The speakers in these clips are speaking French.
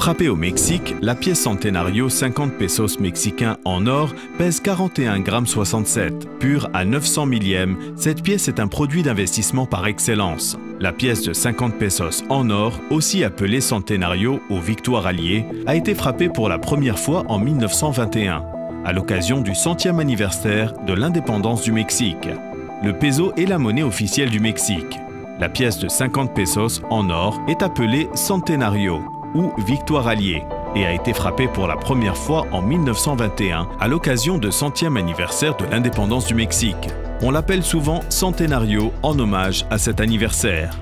Frappée au Mexique, la pièce Centenario 50 pesos mexicains en or pèse 41,67 g. Pure à 900 millièmes, cette pièce est un produit d'investissement par excellence. La pièce de 50 pesos en or, aussi appelée Centenario ou Victoire alliée, a été frappée pour la première fois en 1921, à l'occasion du 100e anniversaire de l'indépendance du Mexique. Le peso est la monnaie officielle du Mexique. La pièce de 50 pesos en or est appelée Centenario ou Victoire alliée et a été frappée pour la première fois en 1921 à l'occasion du 100e anniversaire de l'indépendance du Mexique. On l'appelle souvent Centenario en hommage à cet anniversaire.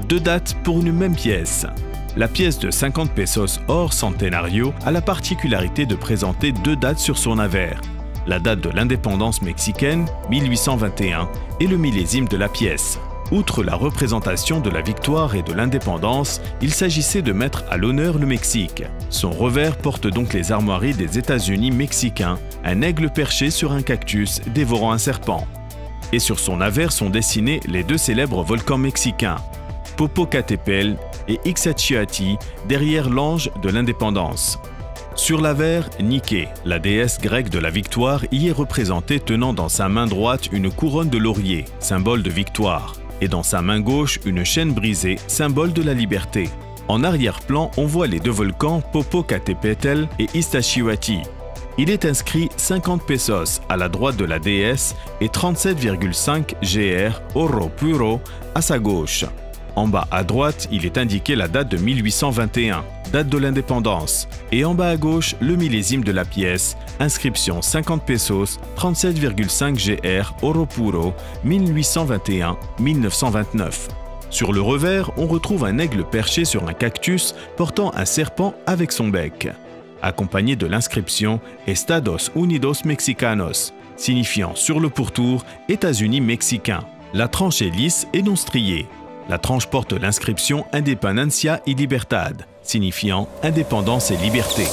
Deux dates pour une même pièce. La pièce de 50 pesos or Centenario a la particularité de présenter deux dates sur son avers. La date de l'indépendance mexicaine, 1821, et le millésime de la pièce. Outre la représentation de la victoire et de l'indépendance, il s'agissait de mettre à l'honneur le Mexique. Son revers porte donc les armoiries des États-Unis mexicains, un aigle perché sur un cactus dévorant un serpent. Et sur son avers sont dessinés les deux célèbres volcans mexicains, Popocatépetl et Ixtaccíhuatl, derrière l'ange de l'indépendance. Sur l'avers, Nike, la déesse grecque de la victoire, y est représentée tenant dans sa main droite une couronne de laurier, symbole de victoire, et dans sa main gauche une chaîne brisée, symbole de la liberté. En arrière-plan, on voit les deux volcans Popocatépetl et Ixtaccíhuatl. Il est inscrit 50 pesos à la droite de la déesse et 37,5 GR oro puro à sa gauche. En bas à droite, il est indiqué la date de 1821, date de l'indépendance, et en bas à gauche, le millésime de la pièce, inscription 50 pesos, 37,5 GR oro puro, 1821-1929. Sur le revers, on retrouve un aigle perché sur un cactus portant un serpent avec son bec, accompagné de l'inscription Estados Unidos Mexicanos, signifiant sur le pourtour États-Unis mexicains. La tranche est lisse et non striée. La tranche porte l'inscription Independencia y Libertad, signifiant indépendance et liberté.